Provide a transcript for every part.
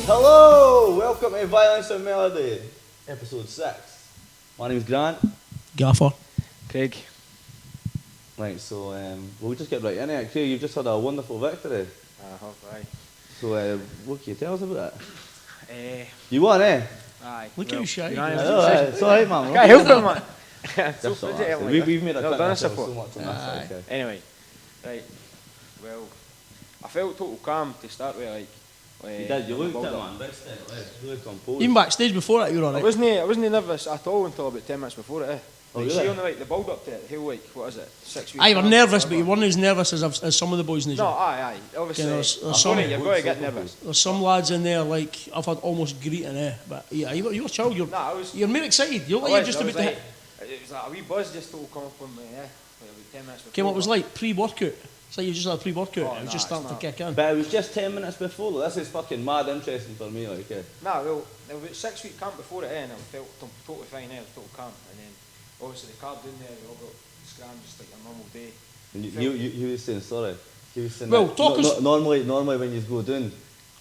Hello! Welcome to Violence and Melody, episode 6. My name's Grant. Gaffer. Craig. Right, so we'll just get right in it. Craig, you've just had a wonderful victory. Aye. So what can you tell us about it? You You won, eh? Aye. Look at you shouting. I know, it's alright, man. Can't help it, man. So Just busy, I'm like, we've made a no, cut done ourselves this so much on this. Aye. Okay. Anyway, right. Well, I felt total calm to start with, like. You did, you looked at it, man. Big step, really composed. Even backstage before that, you were I alright. wasn't nervous at all until about 10 minutes before it. Oh, Like, really? see on the build up to it, he'll like, what is it, 6 weeks? Aye, you were camp, nervous, but whatever. you weren't as nervous as some of the boys in the No, gym. aye. Obviously, Okay, there's some- you've got to get nervous. There's some lads in there, like, I've had almost greeting, but yeah, you were chill. You're more excited. You're like just about to hit. It was like a wee buzz just total come up on me, like about 10 minutes before. Okay, what it was like pre-workout. It's like you just had a pre-workout. Oh, It was nah, just starting it's to kick in. But it was just 10 minutes before, though. This is fucking mad interesting for me, like, Nah, well, there was about 6 week camp before it, and I felt totally fine, I was total calm. And then, obviously, the card down there, we all got scram just like a normal day. And you was saying, sorry. He was saying Well, that talk us- normally when you go down,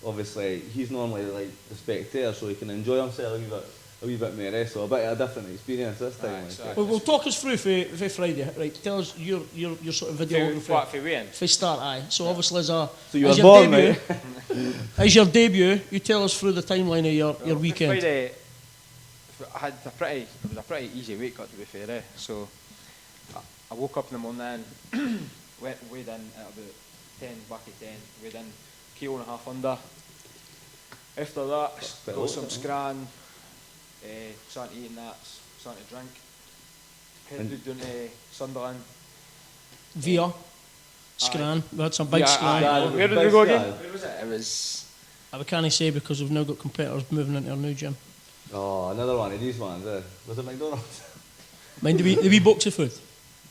obviously, he's normally like the spectator, so he can enjoy himself a wee bit more, so a bit of a different experience this time. Aye, Like, exactly. Well, talk us through for Friday, right? Tell us your sort of videography. What, for weigh-in? For start, aye. So obviously So you as were your born, debut, mate. as your debut, you tell us through the timeline of your Well, weekend. Friday, it was a pretty easy wake up to be fair, So, I woke up in the morning, weighed in at about 10, back at 10, weighed in, kilo and a half under. After that, Bit got low, some isn't it? scran, started eating that, started to drink. Headed down to Sunderland. Via Scran. We had some big Yeah, Scran. aye. Where did we go again? Where was it? It was... We can't say because we've now got competitors moving into our new gym. Oh, another one of these ones, Was it McDonald's? Mind the wee box of food?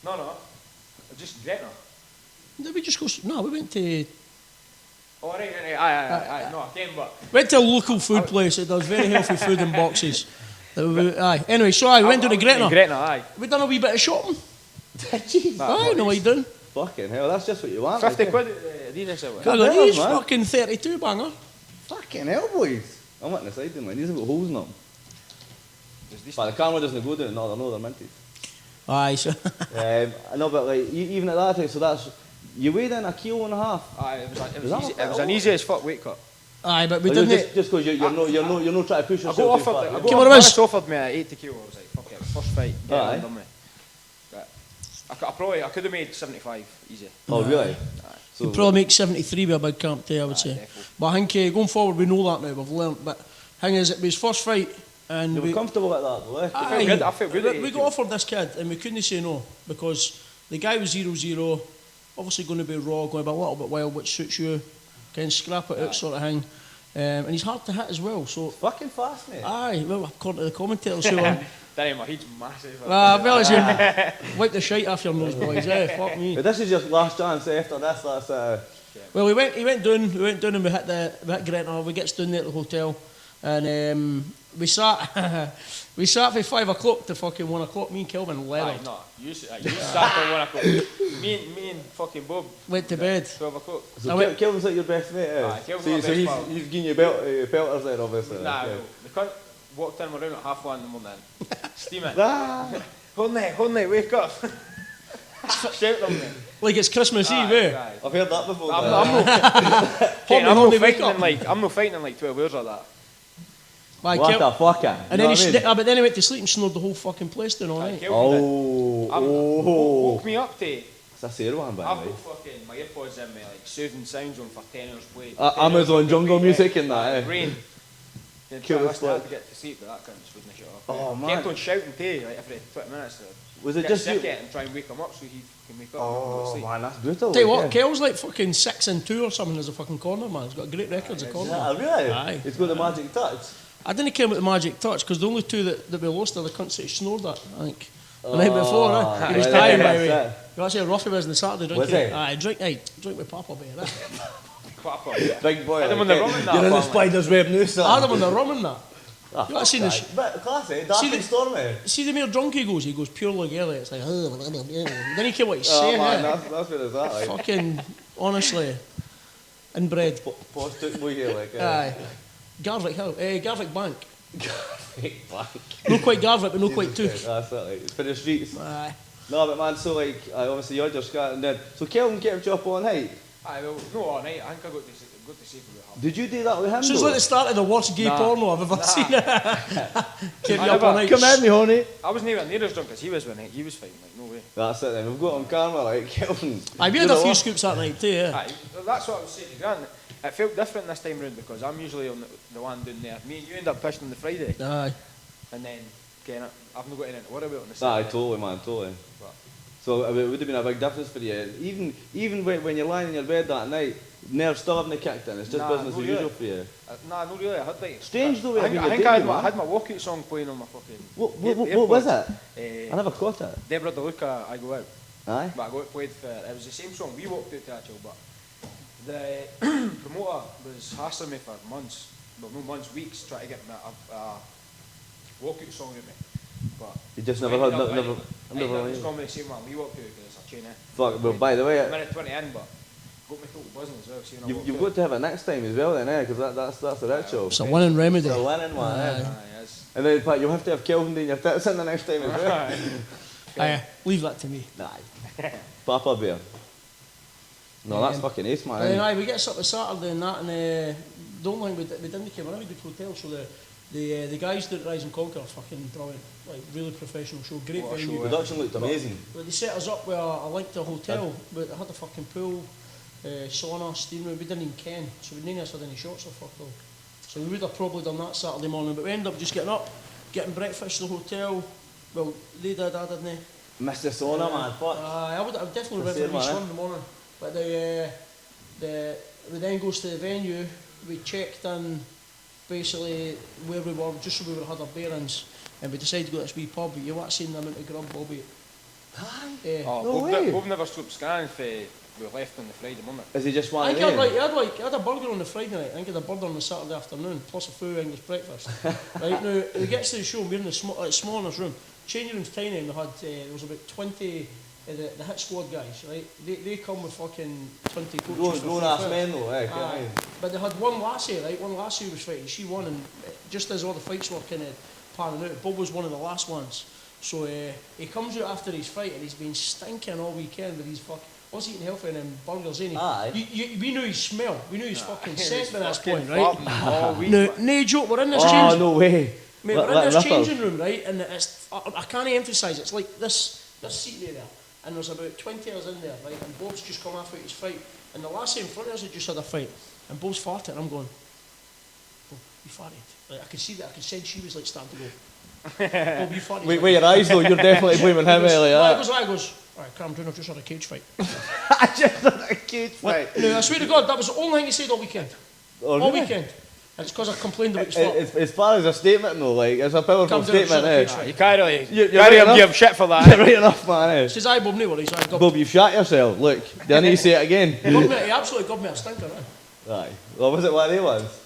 No, just Gretna. Did we just go? No, we went to Oh, right, aye. No, I came back. a local food place that does very healthy food in boxes. Aye. Anyway, so I went to the Gretna. Gretna, aye. We done a wee bit of shopping. Jeez. Aye, know what you done? Fucking hell, that's just what you want. 50 like, quid at the Adidas. I got Good these man. fucking 32 banger. Fucking hell, boys. I'm at the side in line. These have got holes in them. But the camera doesn't go down. No, they're minted. Aye, so I know, but like even at that time, so that's you weighed in a kilo and a half. Aye, it was that an easy as fuck wake up. aye, but we Like, didn't. just because you're not trying to push I yourself. got too offered, far, I yeah? got Come on, Riz. offered me at 80 kilo. I was like, fuck it, first fight, get Aye. it done with. But I could have made 75 easy. Oh really? You probably make 73 with a big camp day, I would say. Definitely. But I think going forward, we know that now. We've learnt. But thing is, it was his first fight, and You were comfortable at that, though, eh? Aye. I felt good at We 80 got offered this kid, and we couldn't say no because the guy was 0-0, obviously going to be raw, going to be a little bit wild, which suits you, can scrap it out sort of thing. And he's hard to hit as well. So Fucking fast, mate. aye, well according to the commentators, so. Damn, my head's massive. Well, as you wipe the shite off your nose, boys. Fuck me. But this is your last chance. After this, that's Well, he went down, and we hit Gretna. We gets down there at the hotel, and we sat for 5 o'clock to fucking 1 o'clock. Me and Kelvin Aye, Leonard no, you sat till 1 o'clock. Me and fucking Bob, went to bed. 12 o'clock. so. I Kelvin's like your best mate. Aye, Kelvin's so my best pal. he's giving you pelters there, obviously. Nah, okay. the cunt walked in around at 1:30 in the morning, steaming. Ah. Horny, wake up. Shout on me. Like it's Christmas Eve, eh? I've heard that before. I'm Horny, not wake up. I'm not fighting in like 12 hours like that. Aye, What the fucker? and then but then he went to sleep and snored the whole fucking place down all Aye, night. Kelvin did. Oh. Woke me up to. It's a fair one, by I've the way. got fucking my earpods in me, like soothing sounds on for 10 hours play. Amazon jungle music and that, eh? Rain. Cool I as had fuck. to get to sleep, but that cunt just wouldn't shut off. Oh, man. Kept on shouting too, like every 20 minutes. Was it Get just sick you? at it and try and wake him up so he can wake up. and go to Oh sleep. man, that's brutal. Tell you like, what, eh? Kel's like fucking 6-2 or something as a fucking corner man. He's got great records of corner. Yeah, really? Aye. It's got the magic touch. I didn't care about the magic touch because the only two that we lost are the cunts that he snored at, I think. The night before, eh? He was right, dying, right, by the way. that's You actually a roughy was on the Saturday, Was drinking. he? Aye, drink with Papa Bear, eh? Clap up. Big boy. Hit him like, on the eh? rum and that, You're in the apparently. spider's web now, I son. had him on the rum and that. Ah, You not seen this? But classy, dark See the- and stormy. See the mere drunk he goes pure like early. It's like, then he came what he's Oh saying, man, eh? that's what it's at, like. Fucking, honestly, inbred. Post took boy here, like. Aye. Garvick Hill, Garvick Bank. Fake black. No quite Garvick, but no quite too. That's it, like, it's for the streets. Aye. No, but man, so like, obviously you had your scat and then, so Kelvin kept you up all night. Aye, well, no all night. I think I got to sleep about half. Did you do that with him? So it's though? like the start of the worst gay Nah. porno I've ever Nah. seen. Kept I me up all night. Come at me, honey. I wasn't even near as drunk as he was when he was fighting. Like, no way. That's it then. We've got on camera, like, Kelvin. I we had a few scoops that night too, yeah. Aye, well, that's what I was saying to Grant. It felt different this time round because I'm usually on the one down there. Me and you end up pitching on the Friday, Aye. and then again, I've not got anything to worry about on the Aye, Saturday. totally, man, totally. But So it would have been a big difference for you. Even when you're lying in your bed that night, nerves still haven't kicked in. It's just Nah, business no as really. usual for you. nah, no really. I had like Strange though, I I mean, think your I debut, had man. my walkout song playing on my fucking. What was it? Uh, I never caught it. Deborah DeLuca, I Go Out. Aye. But I got it played for. It was the same song we walked out to actually, but the promoter was hassling me for months, well, no months, weeks, trying to get me a walkout song with me. But You just so never I heard, ended up- never, I ended up just going with the same one we walked out because it's a tune in. Fuck, well, by the way, Minute 20 in, but got me total buzzing as well. Seeing I walked you've out. got to have it next time as well then, eh? Because that's a ritual. It's a winning remedy. It's a winning one, eh? Aye. Aye, yes. And then, Pat, you'll have to have Kelvin doing your tits in the next time as well. Aye, leave that to me. Nah. Papa Bear. No, that's fucking ace, man. Then aye, we get us up on Saturday and that, and don't think we didn't come in a good hotel, so the guys that Rise and Conquer are fucking brilliant, like really professional show, great What a venue. show, Production looked amazing. But they set us up with a link to a hotel, but it had a fucking pool, sauna, steam room. We didn't even ken, so we didn't have had any shots or fuck all. So we would have probably done that Saturday morning, but we ended up just getting up, getting breakfast at the hotel. Well, they did, I didn't. Mr. Sauna, man. Fuck. I would definitely That's went for a it, wee man, swim in the morning. But we then goes to the venue, we checked in basically where we were, just so we would have had our bearings, and we decided to go to this wee pub. You want to see them into grub, Bobby? Oh, No Bob, way. Bob never stopped scanning for we left on the Friday morning. Is he just I one think of I them? had a burger on the Friday night, I think I had a burger on the Saturday afternoon, plus a full English breakfast. Right, now, it gets to the show, we're in the small in this room. Changing room's tiny, and there was about 20 the hit squad guys, right? They come with fucking 20 coaches. for Grown free ass fight. men though, eh? Aye. But they had one lassie, right? One lassie who was fighting. She won, and just as all the fights were kind of panning out, Bob was one of the last ones. So he comes out after his fight, and he's been stinking all weekend with his was eating healthy and them burgers, ain't he? Aye. We knew his smell. We knew his fucking scent by this Fucking point, right? farting all week, No, man. no joke. We're in this Oh, change. no way. Mate, Let- we're let in this him rip changing room, right? And it's I can't emphasise. It's like this seat there, and there's about 20 of us in there, right? And Bob's just come after his fight, and the lassie in front of us had just had a fight, and Bob's farted, and I'm going, Bob, you farted. Like I could see that. I could sense she was like starting to go. Bob, you farted. Wait, your eyes though, you're definitely blaming him, eh? Like I goes, alright, calm down. I've just had a cage fight. I just had a cage fight. No, I swear to God, that was the only thing he said all weekend. Oh, All really? weekend. And it's because I complained about his fart. As far as a statement though, like, it's a powerful Calm down, statement, shut up, eh? cage fight. You can't really, You're can't right really enough. give shit for that. You're right enough, man, eh? Says, aye, Bob, no worries. I got Bob, you've shot yourself. Look, do I need to say it again? he absolutely got me a stinker, eh? Aye. Well, was it one of they ones?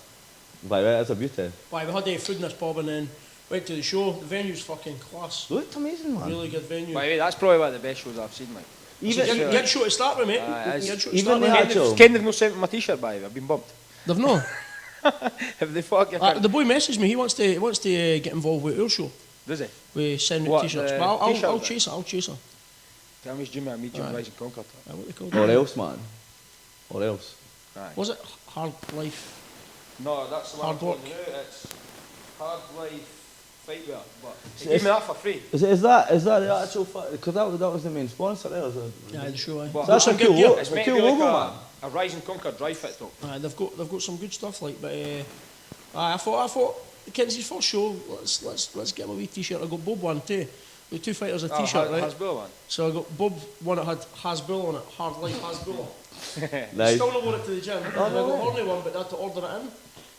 By the way, that's a beauty. Why, we had food in this pub and then went to the show. The venue's fucking class. Looked amazing, man. Really good venue. By the way, that's probably one of the best shows I've seen, like. Even, Good show to start with, mate. Aye, it's- Good show to even start the with. actual- Ken, they've not sent me my t-shirt, by the way. I've been bumped. They've no. Have they fucking... The boy messaged me. He wants to get involved with our show. Does he? We send out What, t-shirts. the But I'll t-shirt chase her. I'll chase her. Tell me, Jimmy, I meet Jim Aye. Rise and Conquer. What they called or it? else, man. Or else. Aye. Was it Hard Life? No, that's the one Hard I'm calling work. now. It's Hard Life Fightwear, but So he gave me that for free. Is that the actual? Because that was the main sponsor there. Yeah, the show. Aye. But That's some a good cool gear. look. It's A meant to cool be like logo, man. a Rise and Conquer dry fit top. Aye, they've got some good stuff like. But I thought Kenzie's first show. Let's get him a wee t-shirt. I got Bob one too. With two fighters a t-shirt, right? Hasbro one. So I got Bob one that had Hasbull on it, Hard Life Hasbull. Nice. Still not wore it to the gym. Oh, And no I got way. Horny one, but they had to order it in.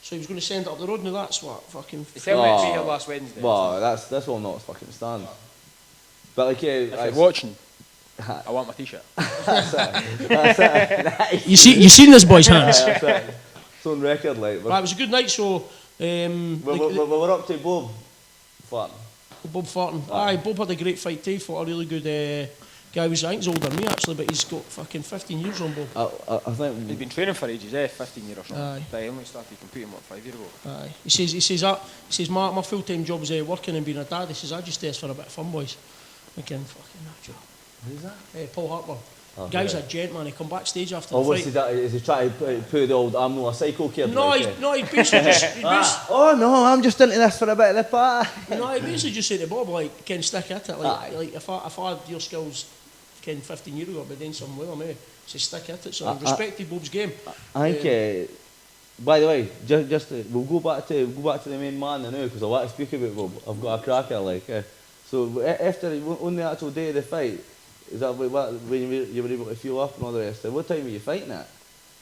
So he was going to send it up the road. Now that's what fucking. He told me to be Oh. here last Wednesday. Wow, that's all not fucking stand. But like, If yeah, you're watching, I want my t-shirt. that's it. You seen this boy's hands? That's it. It's on record, like. Right, it was a good night. So We're up to Bob. Fun. Bob farting. Aye, Bob had a great fight too. Fought a really good Guy was, I think he's older than me actually, but he's got fucking 15 years on Bob. I think He'd been training for ages, 15 years or something. Aye. But he only started competing, 5 years ago? Aye. He says my full-time job's working and being a dad. He says, I just do this for a bit of fun, boys. Thinking, fucking that job. who's that? Paul Harper. Oh, Guy's right. a gent, man. He come backstage after Oh, the what's fight. he that? Is he trying to put the old I'm not a psycho kid? No, like, he's basically just, oh no, I'm just into this for a bit of the party. he basically just said to Bob, like, can stick at it. Aye. Like if I had your skills, 15 years ago, I'd be doing something with them, So stick at it. So I I- respected Bob's game. I think. By the way, we'll go back to the main man now because I want to speak about Bob. I've got a cracker like. So after on the actual day of the fight, is that when you were able to fuel up and all the rest? What time were you fighting at?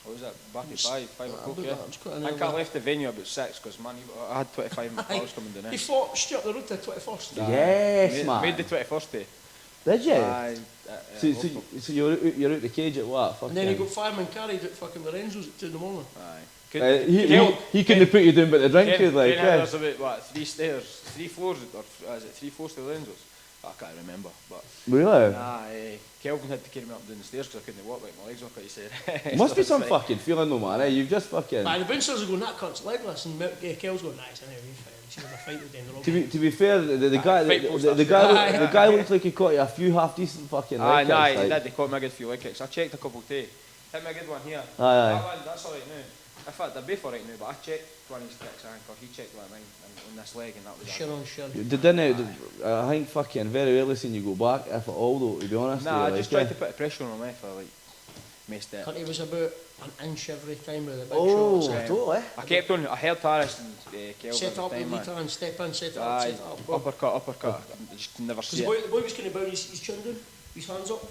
What was that? Back at 5 o'clock, About yeah. that, it was quite an I think early- I left the venue about 6 because, man, I had 25 of my pals coming down. He fought Stuart the road to the 21st. Yes, made, man. Made the 21st day. Did you? Aye. So you're out the cage at what? And then he got fireman carried at fucking Lorenzo's at 2 in the morning. Aye. He couldn't have put you down but the drink could like. There's about, what, 3 stairs, 3 floors, or is it 3 floors to Lorenzo's? I can't remember, but... Really? Nah, Kelvin had to carry me up down the stairs because I couldn't walk, like my legs were quite sore. Must be some fucking feeling though, man. You've just fucking. Aye, the bouncers are going, that cunt's legless, and Kel's going, nice, anyway, he's a fight with them. To be fair, the guy fight poster. the guy looked like he caught you a few half decent fucking Aye, leg nah, kicks, he like. did. They caught me a good few leg kicks. I checked a couple today. Hit me a good one here. Aye. That one, that's alright now. In fact, they're both alright now, but I checked one of his kicks, I think, or he checked one of mine on this leg, and that was Sure on sure. I think fucking very rarely seen you go back, if at all though, to be honest. Nah, I with you, just like, tried to put pressure on him if I like messed it. He was about an inch every time with the big Oh, shots. totally. I kept on, I held Taris and Kelvin Set at the up time, with man. and step in, set it up, Aye, set it up. Because uppercut. I just never see the it. boy was kind of bowing his chin down, his hands up.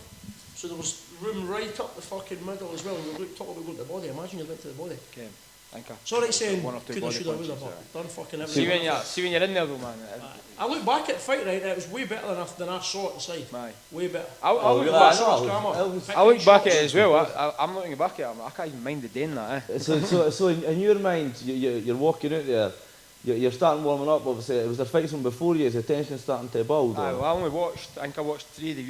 So there was room right up the fucking middle as well. And you look, talk about going to the body. Imagine you went to the body. Okay. I think Sorry saying one or two couldn't body should have would punches, have, but done fucking See everything. when you're in there though, man. I look back at the fight right, and it was way better than I saw it inside. Aye. Way better. I Oh, look really? back. I I look back at it as well. I'm looking back at it. I can't even mind the day in that. So in your mind, you're walking out there, you're starting warming up. Obviously, it was the fights from before you. Is the tension starting to build? Aye, or- well, I only watched. I think I watched 3 of the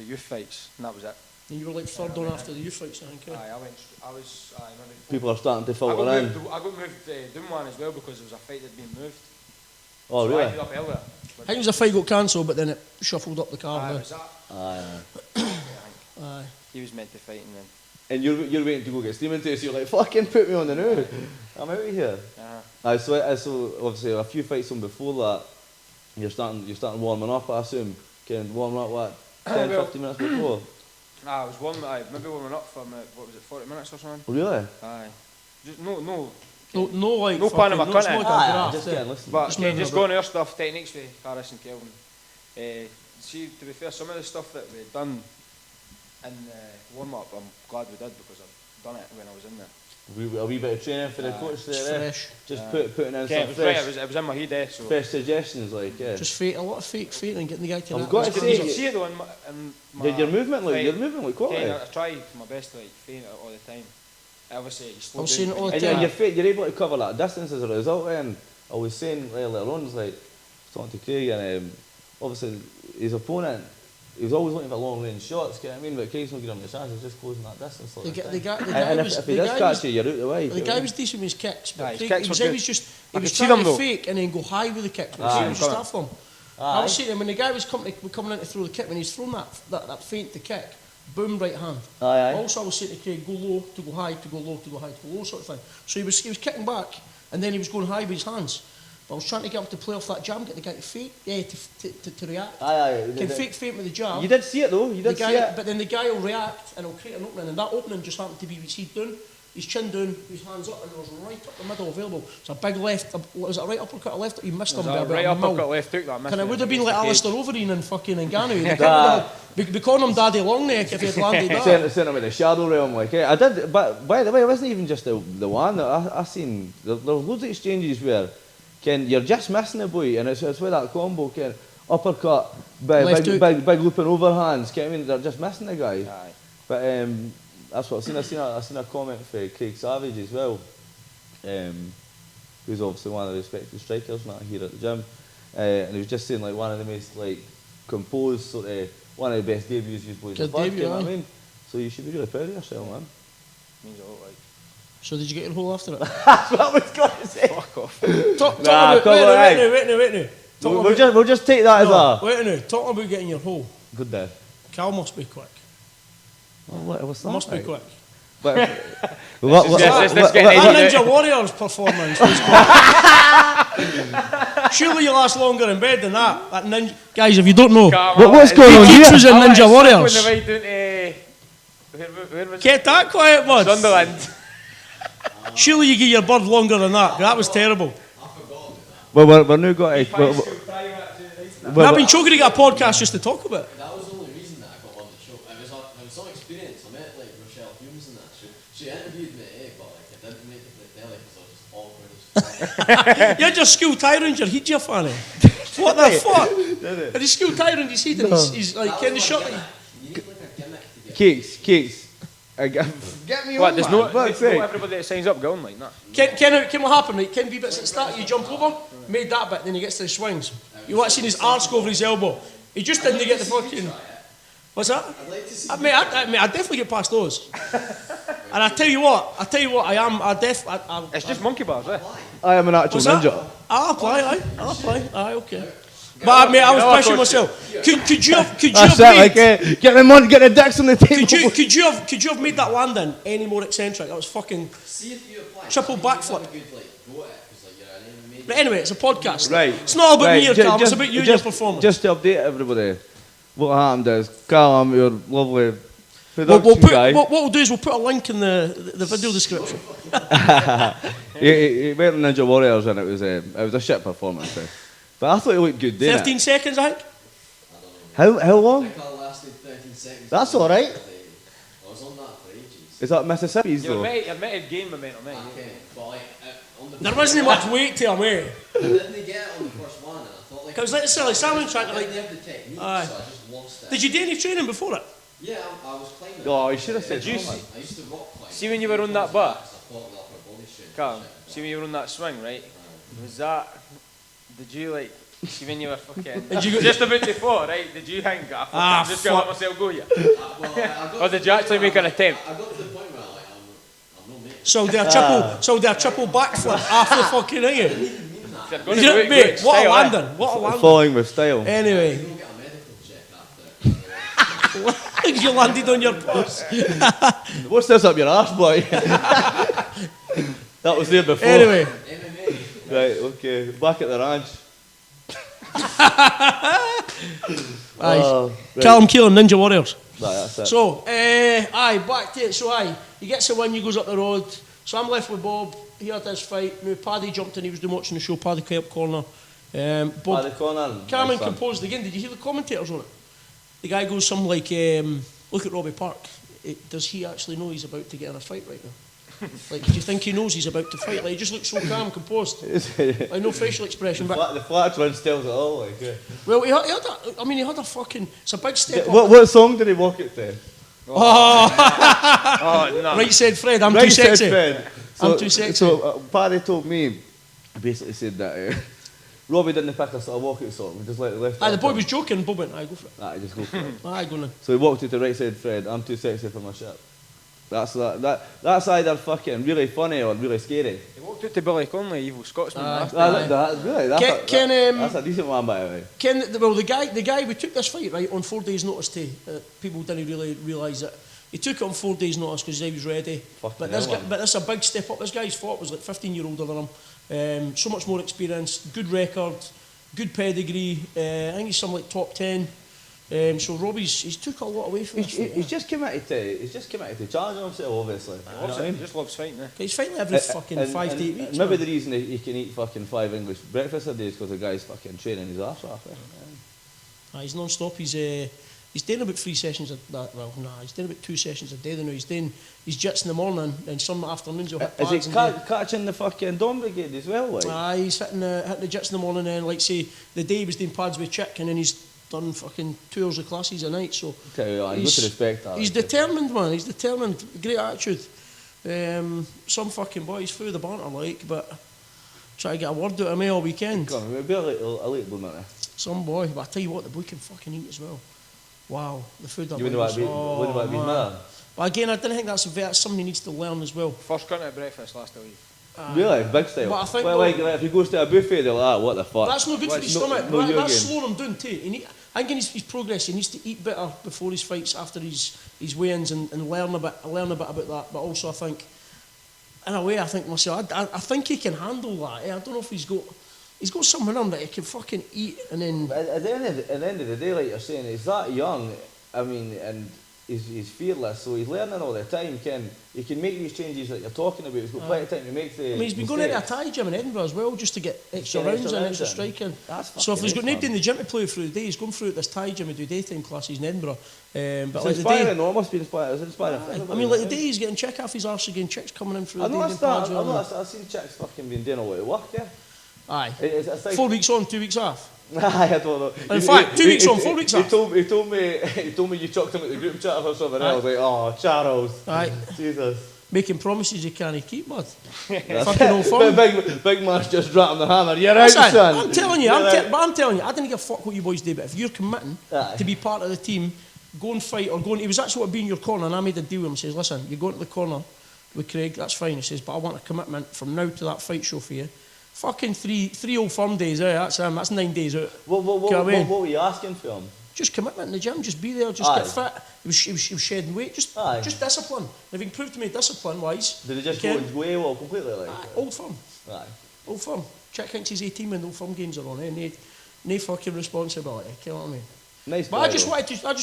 youth fights, and that was it. And you were like third on after the youth fights, I think. Aye, I was. Aye, maybe People are starting to I filter got in. moved. I got moved down one as well because there was a fight that'd been moved. Oh, So I really? ended up earlier. I think it was a fight got cancelled, but then it shuffled up the Aye, card. was that? Aye. Aye. He was meant to fight, and then. And you're waiting to go get steaming to, so you're like, fucking put me on the new. I'm out of here. Aye, so obviously a few fights on before that, you're starting warming up, I assume. Warming up what, 10, Well- 15 minutes before? I was maybe warming up for what was it, 40 minutes or something? Really? Aye. Just no, No, like. No fucking- Panama no, it's cunt, not eh? like a Aye, graft, just eh? getting listening. but Just okay, moving just a bit. going our stuff, techniques with Harris and Kelvin. See, to be fair, some of the stuff that we'd done in warm up, I'm glad we did because I've done it when I was in there. A wee bit of training for the Aye. coach It's there, fresh. Just Aye. putting in Okay, some it was right, fresh, it was in my head, so. fresh suggestions, like, yeah. Just fake, a lot of fake and getting the guy to I've that. got That's to good. say- You can see it though in my Your movement, like, fight. your movement, like, quality. I try my best to like feint it all the time. Obviously, you slow I'm down seeing it when all you the And do time. that. you're able to cover that distance as a result. And I was saying earlier on, it's like talking to Craig, and obviously his opponent, he was always looking for long range shots. You know what I mean? But Craig's not giving him the chance. He's just closing that distance. The guy And was. if he the does guy catch was- you, you're out the way. The guy was decent with his kicks, but Aye, his Craig, kicks he was were always good. just I he was could see trying them, to though. fake and then go high with the kicks. But Aye. Craig was just after him. I was Aye. seeing him when the guy was coming in to throw the kick, when he's thrown that feint to kick, boom, right hand. Aye. Also, I was saying to Craig, go low to go high, to go low to go high, to go low, sort of thing. So he was kicking back, and then he was going high with his hands. But I was trying to get him to play off that jab, get the guy to fake, to react. Aye. Can fake feint with the jab. You did see it though. You The did see guy, it. but then the guy will react and he'll create an opening, and that opening just happened to be with his head down, his chin down, his hands up, and it was right up the middle available. It's a big left. Was it a right uppercut or left? You missed him by Right about a mil. uppercut, left hook that I missed. And it would have been like Alistair Overeem and fucking Ngannou. Nah. Be calling him Daddy Longneck if he had landed that. Sent him in the shadow realm, like, I did. But by the way, it wasn't even just the one. I seen there was loads of exchanges where, you're just missing the boy, and it's where that combo, uppercut, Left hook. big looping overhands. I mean, they're just missing the guy. Aye. But that's what I seen a comment for Craig Savage as well, who's obviously one of the respected strikers not here at the gym, and he was just saying like one of the most like composed sort of one of the best debuts you've played. Good debut, you know what I aye. mean? So you should be really proud of yourself, man. Means a lot, like. So did you get your hole after it? That's what I was going to say. Fuck off. Talk Nah, about, come on, aye. wait now. Talk We'll just take that as a wait now. Talking about getting your hole. good day. Cal must be quick. What's that? Must be quick. But, Let's get That into Ninja Warriors performance was quick. Surely you last longer in bed than that. That ninja guys, if you don't know, what's going on Keats here? was in Ninja Warriors. On the way down to, where was Get that quiet, bud. Sunderland. Surely you give your bird longer than that. That was terrible. Well, we're now got to. I've been choking to get a podcast just to talk about it. That was the only reason that I got on the show. It was some experience. I met like Rochelle Humes and that. She interviewed me, but like I didn't make it to the telly because I was just awkward as fuck. You're just school tyrant, you're Heidja fanny. What the fuck? And the school tyrant he's Heidja, he's like, can the shot You need like a gimmick to get. Cakes. Get me What, on, there's man. no Fuck's sake. everybody that signs up going like that. Can what happen, right? Ken wee bits at the start, you jump over, made that bit, then he gets to the swings. You want to see his arse go over his elbow. He just didn't get the fucking... What's that? I'd like to see. I definitely get past those. And I tell you what, It's just monkey bars, eh? I am an actual What's that? ninja. I'll apply, okay. But I was pushing myself. Could you have That's made... it, like, get them on, get the dicks on the table. Could you have made that landing any more eccentric? That was fucking See if you apply. triple backflip. Good like go at it because like you're an MMA. But anyway, it's a podcast. Right. It's not about me or ju- Cal, it's just- about you and just- your performance. Just to update everybody, what happened is, Carl, I'm your lovely We'll production guy. what we'll do is we'll put a link in the video description. He went on Ninja Warriors and it was a shit performance. But I thought he looked good, didn't 13 it? seconds, I think. How long? I think I lasted 13 seconds. That's all right. I was on that for ages. Is that Mississippi's You're though? meant to gain momentum, eh? Okay, but like on the There wasn't much weight to him, eh? I didn't get it on the first one, and I thought like It was like the silly salmon track. I Like, didn't have the technique, Aye. so I just lost it. did you do any training before it? Yeah, I was climbing. Oh, you should have said Did you something. I used to rock climb. See when you were on that bar? I thought the upper body strength. Calm. See when you were on that swing, right? Was that... Did you like... See when you were fucking... Did you go- just about to fall, right? Did you think, I'm just going to let myself go here? I got Or did you actually make an attempt? I got to the point where like I'm no mate. So they're triple backflip after fucking thing. If you're going to You do know, it, mate, good what a style, eh? landing. What a landing. Falling with style. Anyway, You don't get a medical check after it. you landed on your puss. What's this up your arse, boy? That was there before. Anyway, MMA. Right, okay. Back at the ranch. aye. Right. Callum Keelan, Ninja Warriors. Right, that's it. So, back to it. So, he gets the win, he goes up the road. So I'm left with Bob. He had this fight. Now, Paddy jumped in, he was doing watching the show. Paddy came up corner. Bob By the corner. Carmen nice one. composed again. Did you hear the commentators on it? The guy goes something like, look at Robbie Park. Does he actually know he's about to get in a fight right now? Like, do you think he knows he's about to fight? Like, he just looks so calm, composed. Like, no facial expression. But, The flat run tells it all. Like, yeah. well, he had a fucking... It's a big step up. What song did he walk it to? Oh, no. Right said Fred, I'm Right too said sexy. Fred. I'm too sexy. So Paddy told me, he basically said that Robbie didn't pick a sort of walkout song. He just let it left. Aye, the boy was joking, Bob went, aye, go for it. Aye, just go for it. Aye, go on then. So he walked it to right side Fred. I'm too sexy for my shit. That's either fucking really funny or really scary. He walked out to Billy Connolly, evil Scotsman. Aye. after. That's a decent one, by the way. The guy we took this fight right on 4 days' notice to people didn't really realise it. He took it on 4 days' notice because he was ready. Fucking But hell, man. this is a big step up. This guy's fought was like 15-year older than him. So much more experience, good record, good pedigree. I think he's some like top 10. So Robbie's took a lot away from this fight. He's just committed to challenging himself, obviously. You know what I He mean? just loves fighting, eh? He's fighting every fucking 5 to 8 weeks. Maybe man. the reason he can eat fucking 5 English breakfasts a day is because the guy's fucking training his arse off. He's non-stop. He's doing about 3 sessions he's doing about 2 sessions a day now. He's doing his jits in the morning and some afternoons he'll hit Is pads he and catching the fucking Dawn Brigade as well? Like? he's hitting the jits in the morning and like say the day he was doing pads with Chick and then he's done fucking 2 hours of classes a night. So Tell you what, he's- good to respect that. he's like, determined, man. He's determined. Great attitude. Some fucking boys through the banter like, but try to get a word out of me all weekend. Come on, we'll be a little bit, Some boy, but I tell you what, the boy can fucking eat as well. Wow, the food I You wouldn't want to be, wouldn't want to be mad. But again, I didn't think that's something he needs to learn as well. First continental breakfast last week. Really? Big style? But I think well, like, if he goes to a buffet, they're like, what the fuck? That's no good for his No- stomach. no you That's again. slowing him down too. I think in his progress, he needs to eat better before his fights, after his weigh-ins, and learn a bit about that. But also, I think, in a way, I think myself, I think he can handle that. I don't know if he's got something in him that he can fucking eat and then. But at the end of the day, like you're saying, he's that young. I mean, and he's fearless, so he's learning all the time. He can make these changes that you're talking about. He's got plenty of time to make the. I mean, he's been going into a Thai gym in Edinburgh as well, just to get extra rounds and extra striking. So if he's got nobody in the gym to play through the day, he's going through at this Thai gym and do daytime classes in Edinburgh. But It's like the inspiring, day, no, it must be inspiring. It's inspiring. I mean, like the day he's getting check off his arse again, checks coming in through the day. I've seen chicks fucking been doing a lot of work, yeah. Aye. It's like, 4 weeks on, 2 weeks off. I don't know. In fact, 2 weeks on, 4 weeks off. He told me you chucked him at the group chat or something. I was like, oh, Charles. Aye. Jesus. Making promises you can't keep, bud. That's Fucking old fun. Big man's just dropping the hammer. You're out, Listen, son. I'm telling you, You're out. but I'm telling you, I didn't give a fuck what you boys do, but if you're committing Aye. to be part of the team, go and fight or go and. He was actually what be in your corner, and I made a deal with him. He says, listen, you go into the corner with Craig, that's fine. He says, but I want a commitment from now to that fight show for you. Fucking three old firm days, that's 9 days out. What were you asking for him? Just commitment in the gym, just be there, just get fit. He was shedding weight, just discipline. If he can prove to me discipline-wise... Did he just go AWOL completely? Like? Old firm. Aye. Old firm. Chick thinks he's 18 when the old firm games are on, eh? No fucking responsibility, you know what I mean? Nice But guy, I just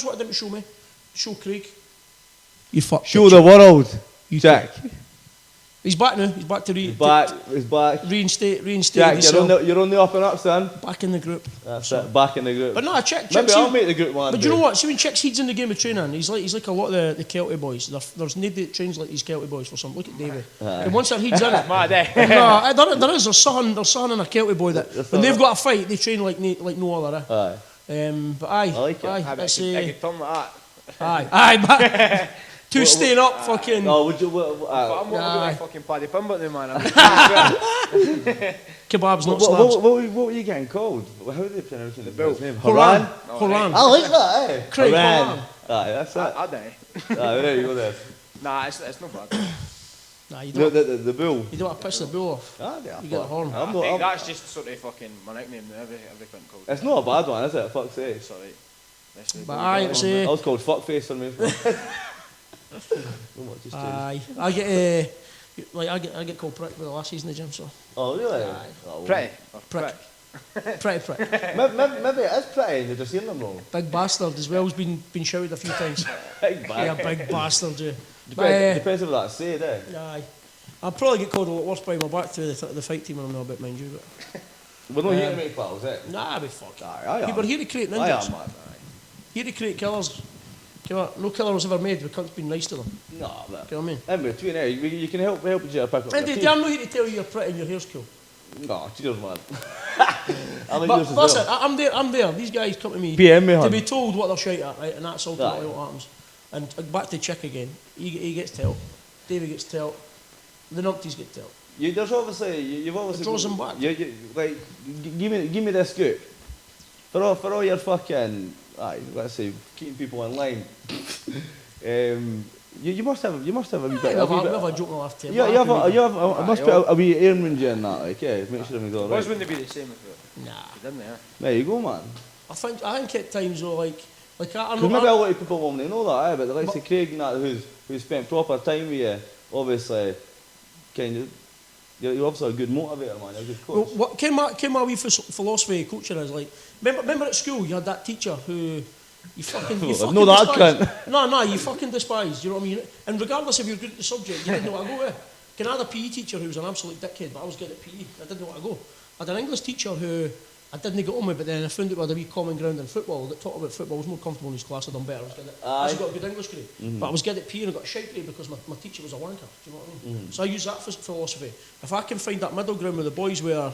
wanted him to show me. Show Craig. You fuck. Show the world, Jack. He's back now. He's back to He's back. reinstate Jack, himself. you're on the up and up, son. Back in the group. That's it, back in the group. But no, I checked. Maybe I'll make the group one. But you know what? See when Chick's he's in the game of training, he's like a lot of the Kelty boys. There's nobody that trains like these Kelty boys for some. Look at Davey. And once their heat's in it, Mad, eh? no, there is. There's something in a Kelty boy that when they've got a fight, they train like no other. But aye, I like it. aye, I that's, could turn like that. aye, but two staying up, fucking. No, would you? But I'm not Aye. like fucking Paddy Pimbot now, man. Kebabs, not slabs. What were you getting called? How are they pronouncing the Bill. name? Horan. Oh, Horan. I like that, eh? Craig Horan. Horan. Aye, that's it. I don't. Aye, there you go there. Nah, it's not bad. Nah, you don't. The bull. You don't want to piss the bull off. Ah, yeah, You get a horn. I think that's just sort of fucking my nickname now, every cunt called. It's not a bad one, is it? Fuck's sake. It's alright. But aye, it's I was called fuckface for me. aye. I get called prick with the lassies in the gym, so Oh, really? Aye. Oh, Pretty. Or prick. Pretty prick. Maybe it is pretty and you're just hearing them wrong. Big bastard as well has been shouted a few times. Big Yeah, bad. big bastard, yeah. Depends on what that said, eh? Aye. I'll probably get called a lot worse by my back to the fight team when I'm not about, mind you. But We're not here to make pals, eh? nah, I'll be fucked. Aye, I am. We're here to create I ninjas. am, man. Here to create killers. Come on, no killer was ever made with cunts being nice to them. No, but You know what I mean? in between, eh? You can help each other pick up And your I'm teeth. not here to tell you you're pretty and your hair's cool. No, cheers, man. I like But yours as listen, well. I'm there. These guys come to me PM me, to hon. be told what they're shite at, right? And that's ultimately Aye. what happens. And back to Chick again. He gets telt. David gets telt. The numpties get telt. There's obviously, you've obviously... It draws them back. Like, give me this scoop. For all your fucking, let's say, keeping people in line. You must have a wee bit... We have a joke in the left table. Yeah, I must put a wee airman in that, like, yeah, make sure everything's Boys alright. wouldn't be the same if it Nah. didn't, eh? There you go, man. I think at times though, like I'm Because maybe a lot of people won't know that, but the likes of Craig and that, who's spent proper time with you, obviously, kind of, you're obviously a good motivator, man, you're a good well, coach. what came my wee philosophy of coaching is like, remember at school you had that teacher who you fucking No, that despised. No, you fucking despised, you know what I mean? And regardless if you're good at the subject, you didn't know what to go with. I had a PE teacher who was an absolute dickhead, but I was good at PE, I didn't know what to go. I had an English teacher who I didn't get on with, but then I found out we had a wee common ground in football. That talked about football, I was more comfortable in his class, I'd done better. I was good at, I actually got a good English grade, but I was good at PE and I got a shite grade because my teacher was a wanker, do you know what I mean? So I use that philosophy. If I can find that middle ground with the boys where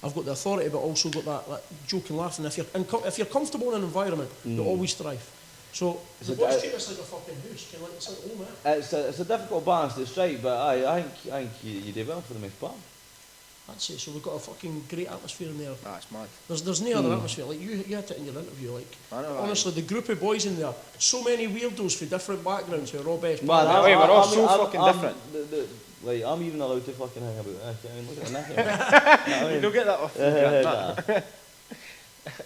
I've got the authority but also got that joke and laugh, and if you're comfortable in an environment, you'll always thrive. So the boys treat us like a fucking house, like, it's like home, eh? It's a difficult balance to strike, but I think you do well for the most part. That's it. So we've got a fucking great atmosphere in there. That's mad. There's no other atmosphere. Like you had it in your interview. Like I know, honestly, the group of boys in there, so many weirdos from different backgrounds who are all best. Man, Wait, we're all so fucking different. Like, I'm even allowed to fucking hang about. I mean, look at that. You don't get that off.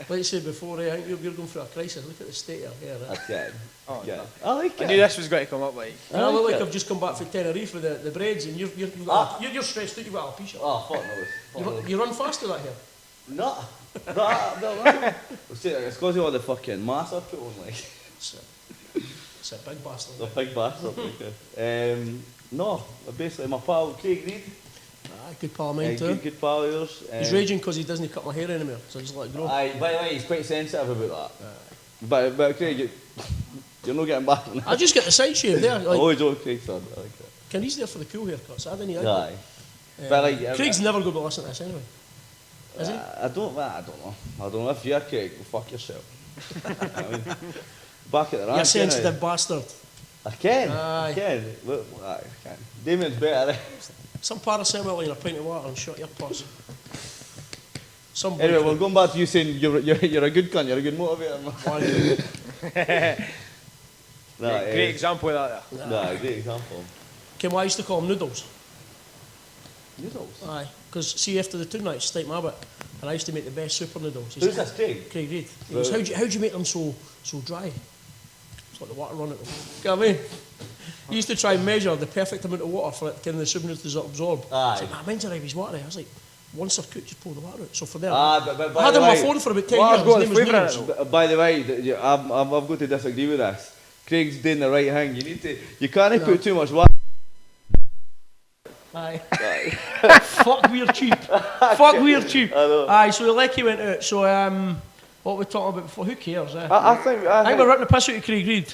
Like I said before, I think you're going through a crisis. Look at the state of your hair. That's good. Oh, Yeah. no. I like I it. knew this was going to come up like. And I look like like it. I've just come back from Tenerife with the braids, and you're stressed out. You've got alopecia. Oh, fuck no. You run fast with that hair. No. No. It's because of all the fucking mass I put on, like. It's a big bastard. The big bastard. No, basically my pal Craig Reid, Good pal of mine too. good pal of yours. He's raging because he doesn't cut my hair anymore, so I just let it grow. Aye, by the way, he's quite sensitive about that. But Craig, you're not getting back on that. I just get the side shave there. Like, Oh, joke, Craig, son. I like it. Can he's there for the cool haircuts? I didn't. Aye. But like, Craig's never going to listen to this anyway. Is he? I don't know. I don't know if you're Craig, well, fuck yourself. I mean, back at the ranch. You're a sensitive bastard. I can. Aye. I can. Well, aye, I can. Damien's better. Some paracetamol in a pint of water and shut your puss. Some Anyway, boy we're going back to you saying you're a good cunt, you're a good motivator, man. Great example of that there. Nah, great example. Kim, I used to call them noodles. Noodles. Aye, because see, after the 2 nights, stick my bit, and I used to make the best super noodles. He Who's said, this, Craig? Craig Reid. He goes, how do you make them so dry? It's like the water running. Get what I mean? He used to try and measure the perfect amount of water for it, kind of the soup noodles to absorb. Aye. He's like, man, mine's arrived, he's watery. I was like, once they're cooked, just pour the water out. So for there, But I had him on my phone for about 10 years. His name was Noodles. By the way, I've got to disagree with this. Craig's doing the right thing. You can't put too much water. Aye. Fuck, we're cheap. Fuck, we're cheap. I know. Aye, so the Lecky went out. So, what were we talking about before? Who cares, eh? I think we're ripping the piss out of Craig Reid.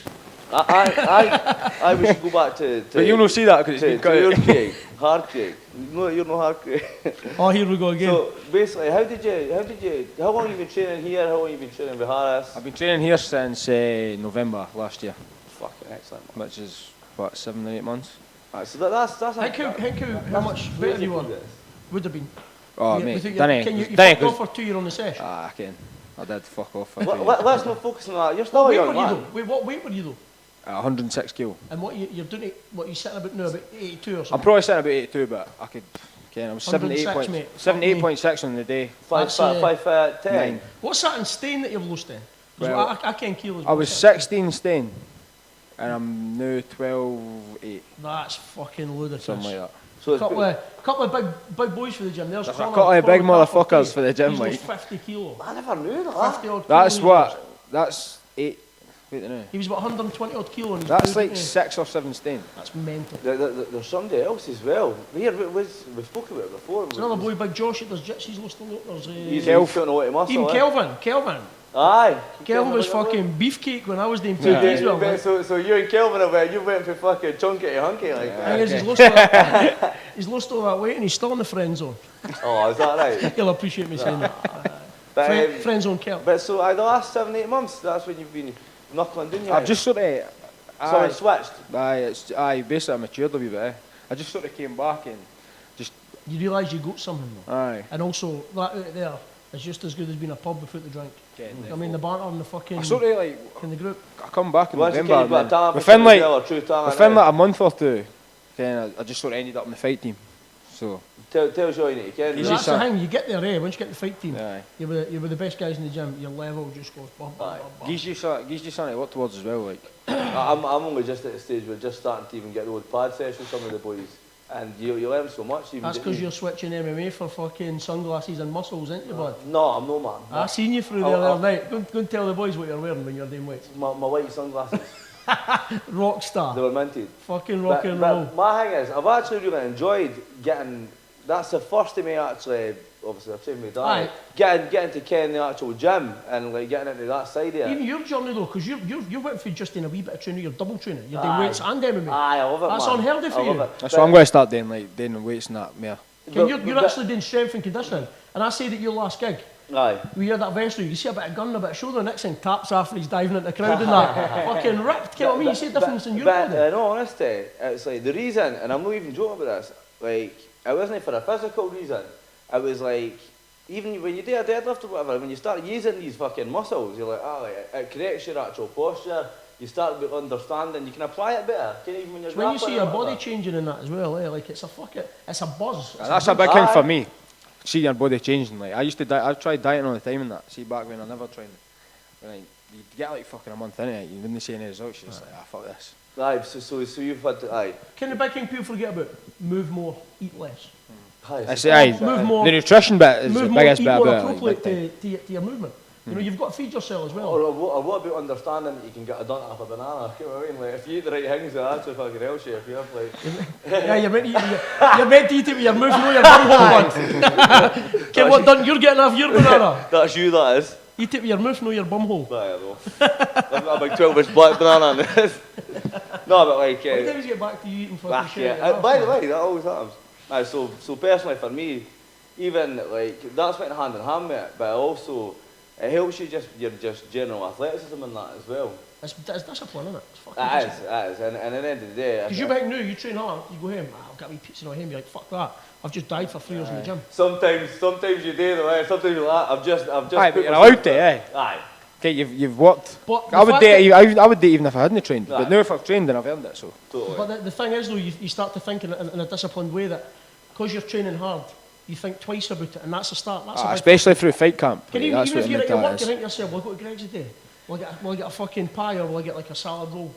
I we should go back to But you'll not see that because it's been to your cut. Craig, hard Craig. No, you're not hard Craig. Oh, here we go again. So basically, how long have you been training here? How long have you been training with Harris? I've been training here since November last year, Fucking excellent. which is what 7 or 8 months. Right, so that's How much better you want? Would have been. Oh You- mate, without your- Danny, Can you Danny, fucked off for 2 years on the sesh? I can. I did fuck off. For Let's not focus on that. You're still What a weight young were you man. though? Wait, what weight were you though? 106 kilo. And what you're doing? What you sitting about now? About 82 or I'm something? probably sitting about 82, but I could. I was 106, mate. 78.6 on the day. 5'10". Nine. What's that in stain that you've lost then? 'Cause Well, I can't kilos. I was 16 stone, and I'm now 12.8, That's fucking ludicrous. something like that. So it's Couple of big boys for the gym. There's There's a Connor, couple of big Connor motherfuckers Carter, for the gym, he's like. lost 50 kilo. I never knew that. 50 odd That's kilos. what. That's 8. Wait a minute. He was about 120 odd kilo. And he's That's doing like it. 6 or 7 stone. That's mental. There's somebody else as well. We spoke about it before. There's another boy, Big Josh, that does jits. He's lost a lot. He's There's putting a lot of muscle. even Kelvin. Aye. Kelvin was fucking beefcake when I was doing So, TV as well. man. so you and Kelvin you went from fucking chunky to hunky like that. Thing is, he's lost all that weight and he's still in the friend zone. Oh, is that right? He'll appreciate me saying that. But, Friend zone Kel. but so the last 7-8 months, that's when you've been knuckling, didn't you? I've just sort of. Someone switched. Basically I matured a wee bit. I just sort of came back and You realise you got something though. aye. And also, that out there is just as good as being a pub without the drink. I mean, the banter and the fucking I sort of like in the group. I come back in Once you November. you've got a And talent then for within like or true talent, within like a month or two, then I just sort of ended up in the fight team. So tells you all you need to get. Easy That's the son. thing, you get there, once you get the fight team, aye. you're with the best guys in the gym, your level just goes bum, bum, bum, bum. Gives you something to work towards as well. Like I'm only just at the stage where just starting to even get the old pad session with some of the boys, and you learn so much. Even That's because you're switching MMA for fucking sunglasses and muscles, ain't you, bud? No, I'm no man. I seen you through there the other night. Go and tell the boys what you're wearing when you're doing weights. My white sunglasses, Rock they star. were minted. Fucking rock and roll. But my thing is, I've actually really enjoyed getting. That's the first of me actually. Obviously, I've trained my dad. Getting to ken the actual gym and like getting into that side of it. Even your journey though, because you went for just in a wee bit of training, you're double training. You're doing Aye. weights and MMA. Aye, I love it, That's man. unheard of for I love you. it. that's what I'm going to start doing. Like doing the weights and that. Yeah. You're actually doing strength and conditioning. And I said at your last gig, Aye. we hear that vest, you see a bit of gun, a bit of shoulder, next thing taps after he's diving into the crowd and that. Fucking ripped, you know what I mean? You see the difference in your But body. in all honesty, it's like the reason, and I'm not even joking about this, like, it wasn't for a physical reason, it was like, even when you do a deadlift or whatever, when you start using these fucking muscles, you're like, it corrects your actual posture. You start understanding, you can apply it better. Even when you're When you see your grappling or body whatever. changing in that as well, like it's a buzz. It's That's a big thing for me. See your body changing. Like I used to, I tried dieting all the time and that. See back when I never tried. When you get like fucking a month in it, you didn't see any results. You're just like, fuck this. Aye, so you've had to, aye. Can the big thing people forget about? Move more, eat less. Aye, I say, Move more. the nutrition bit is the Move more, biggest eat bit more about it. appropriate Like, to your movement. You know, you've got to feed yourself as well. Or what about understanding that you can get a done off a banana? You know what I mean? Like, if you eat the right things, it actually fucking helps you. If you have like... Yeah, you're meant to eat it with your mouth, no your bumhole. Okay, what done? You're getting off your banana. That's you, that is. Eat it with your mouth, no your bumhole. That I know. I've got a big 12-inch black banana in this. No, but like... What times get back to you eating fucking back, shit? yeah. By the way, that always happens. Aye, so personally for me, even like, that's went hand in hand with it, but also... It helps you your just general athleticism and that as well. It's discipline, isn't it? It's fucking It discipline. is. And at the end of the day... Because you're back new, you train hard, you go home, I've got me pizza at home, you're like, fuck that. I've just died for 3 years in the gym. Sometimes you do though, sometimes you're like, I've just aye, but you're allowed to, eh? Aye. Okay, you've worked. But I would do it. I would do it even if I hadn't trained. Aye. But now if I've trained, then I've earned it. So. Totally. But the thing is though, you start to think in a disciplined way that because you're training hard, you think twice about it, and that's a start. That's a big Especially through fight camp. Can Like, even that's if what you're at your that work, is. you think to yourself, will I go to Greg's today? Will I get a fucking pie or will I get like a salad roll?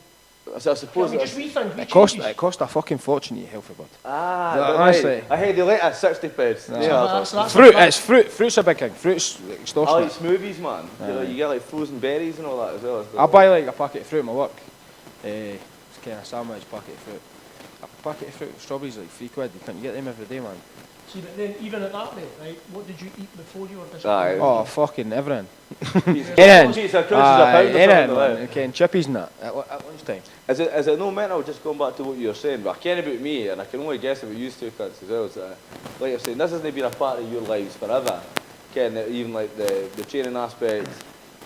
So I suppose Just rethink, It cost a fucking fortune to eat healthy, bud. but honestly. right. I heard you like at 60 pounds. That's Fruit, it's fruit. Fruit's a big thing. Fruit's I like extortionate. smoothies, man. You get like frozen berries and all that as well. I buy like a packet of fruit at my work. It's kind of a sandwich packet of fruit. A packet of fruit, strawberries like £3. You can't get them every day, man. See, but then even at that rate, right, what did you eat before you were Aye. disciplined? Oh, fucking everything. Anything. It's a crunch, Anything, man. Okay, and chippies and that at lunchtime. Is it no mental, just going back to what you were saying, but I care about me, and I can only guess about you two cunts as well, so, like you're saying, this hasn't been a part of your lives forever. Ken, even like the training aspect,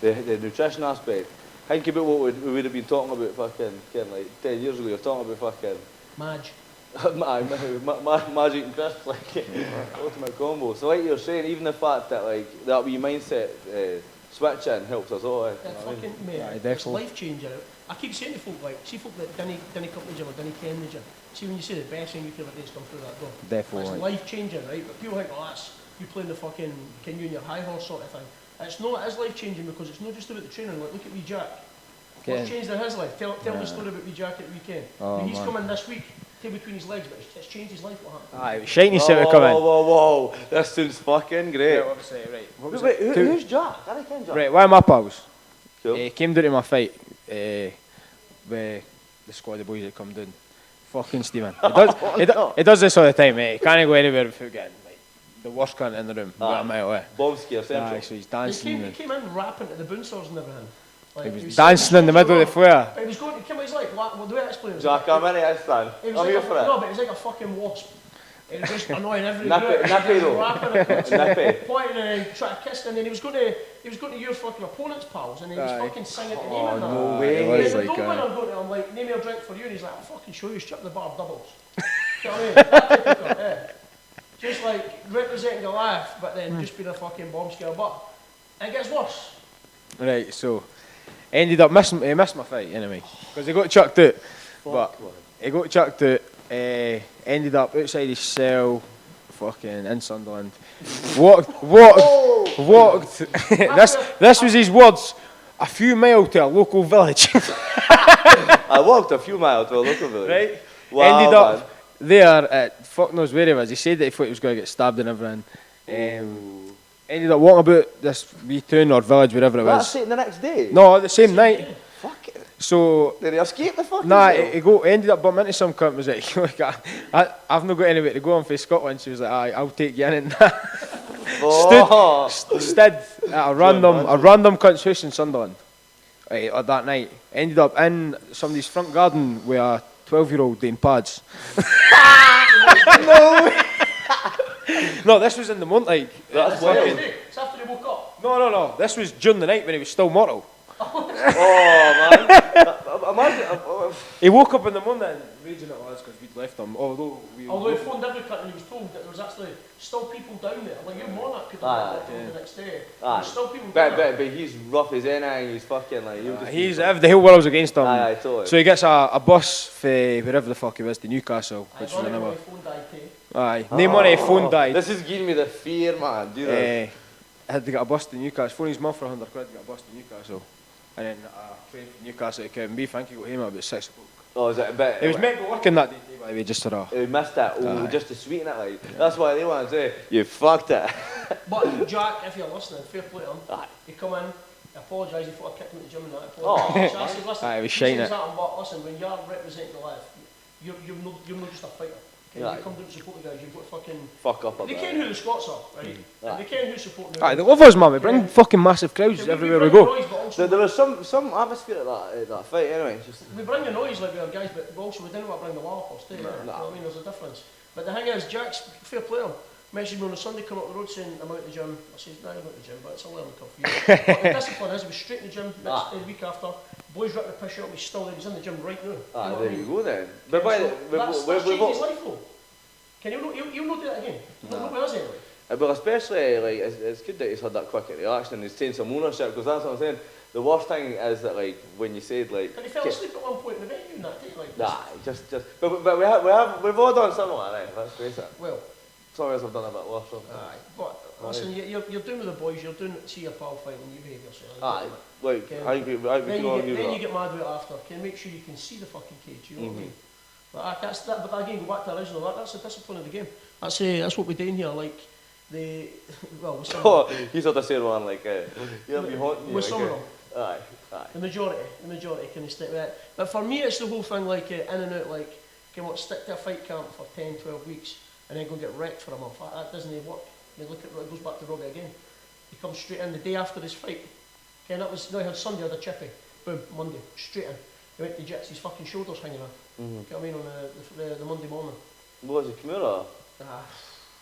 the nutrition aspect. Think about what we would have been talking about fucking, Ken, like 10 years ago, you're talking about fucking... Madge. Magic and crisps, like ultimate combo. So like you're saying, even the fact that like that wee mindset switching helps us all. Yeah, fucking, mate, Aye, it's definitely. life changing. I keep saying to folk, like, see folk that didn't come to the gym or didn't ken the gym. See when you say the best thing you can ever do is come through that door. Definitely. It's life changing, right? But people think, oh, that's you playing the fucking can you in your high horse sort of thing. It's not. It is life changing because it's not just about the training. Like, look at wee Jack. What's changed in his life? Tell the story about wee Jack at the weekend. Oh, He's man. coming this week. Between his legs, but it's changed his life. What happened? Aye, shiny set to come in. Whoa, this sounds fucking great. Right, what was it? Right. What was Wait, it? who's Jack? I don't ken Jack. Right, one of my pals. Cool. Came down to my fight with the squad of boys that come down. Fucking Stephen. He does this all the time, mate. He can't go anywhere without getting like, the worst cunt in the room. About a mile away. Bomb scare central. Aye, so he's dancing. He came in rapping to the bouncers and everything. Like, He was dancing in the middle of the floor. But he was going to come. He's like, well, the way I explain it. Jack, I'm in it, Stan. He was I'm like here a, for it. No, but he was like a fucking wasp. He was just annoying every Nappy though. rapping at them, Nappy. pointing and trying to kiss, and then he was going to your fucking opponent's pals, and then he was Aye. fucking singing the name Oh, and that. no Aye, way. it And was then like, when I'm going to him, like, name me a drink for you, and he's like, I'll fucking show you, strip the bar doubles. You know what I mean? That typical, yeah. Just like representing Goliath, but then just being a fucking bomb scale. But it gets worse. Right, so ended up missing. He missed my fight anyway because he got chucked out. But he got chucked out. Ended up outside his cell, fucking in Sunderland. Walked. This was his words. A few miles to a local village. I walked a few miles to a local village. Right. Wow, Ended up man. there at fuck knows where he was. He said that he thought he was going to get stabbed and everything. Ended up walking about this wee town or village, wherever it That's was. it the next day? No, the same night. Fuck it. So Did he escape the fucking nah, cell? he ended up bumping into some cunt. Was like, I've not got anywhere to go on for Scotland. She was like, aye, I'll take you in. And Oh. stood at a random cunt's house in Sunderland. Right, that night, ended up in somebody's front garden with a 12-year-old doing pads. No, this was in the morning. Like, That's What wild. did he do? It's after he woke up. no. This was during the night when he was still mortal. Oh, man. Imagine. He woke up in the morning raging at us because we'd left him. Although he phoned every cut and he was told that there was actually still people down there. Like your monarch could have been the next day. There's still people down there. But he's rough as anything. He's fucking like. The whole world's against him. Aye, totally. So he gets a bus for wherever the fuck he was to Newcastle, which is another. Phone died too. Aye, no money, phone died. This is giving me the fear, man. Do this. I had to get a bus to Newcastle. Phone his mum for 100 quid to get a bus to Newcastle. And then a train from Newcastle to Cowdenbeath. I think he got home at about 6 o'clock. Oh, is it a bit? He was meant to be working that day, by the way, just for a... He missed it. Oh, just to sweeten it, like. That's why they want to say, you fucked it. But Jack, if you're listening, fair play to him. Aye. He come in, apologise, he thought I kicked him at the gym and that. Oh. So I said, listen, Aye, he was he shining says it. that, but listen, when you're representing the life, you're not just a fighter. Okay? Aye. You come down to support the guys, you've got to fucking... Fuck up a They bit. ken who the Scots are, right? And they ken who's supporting Aye, they love us, man. We bring fucking massive crowds everywhere we go. There was some atmosphere at that fight anyway. Just We bring the noise like we are guys, but also we didn't want to bring the lollipops too. You know what I mean? There's a difference. But the thing is, Jack's fair play to him. Messaged me on a Sunday coming up the road saying I'm out the gym. I said, nah, I'm out the gym, but it's a learning curve for you. But the discipline is, he was straight in the gym the week after. Boys ripped the piss out of me, still there, he's in the gym right now. there you go then. But But that's changed his life though. Can you not, you'll not do that again? Not with us anyway. Well, especially like it's good that he's had that quick reaction and he's taken some ownership because that's what I'm saying. The worst thing is that like when you said like. But he fell asleep at one point in the venue and that day, like. Nah, just. But we've all done something like that. Let's face it. Well. Some of us have done a bit worse. Aye, but listen, you're doing with the boys. You're doing it to your pal fight and you behave yourself. Aye, like Okay. I agree. Then you get mad with it after. Can make sure you can see the fucking cage. You know what I mean? But that's that. But again, go back to the original. That's the discipline of the game. That's what we're doing here. Like the Oh, he's not the same one. Like he'll be haunting you. With some of them. Aye. The majority can stick with it. But for me, it's the whole thing like in and out. Like, can what stick to a fight camp for 10, 12 weeks and then go and get wrecked for a month. That doesn't work. I mean, look at it goes back to Robbie again. He comes straight in the day after his fight. Okay, and that was he had Sunday, had a chippy. Boom, Monday, straight in. He went to jits, his fucking shoulders hanging off. You know what I mean, on the Monday morning. What was it, Kimura?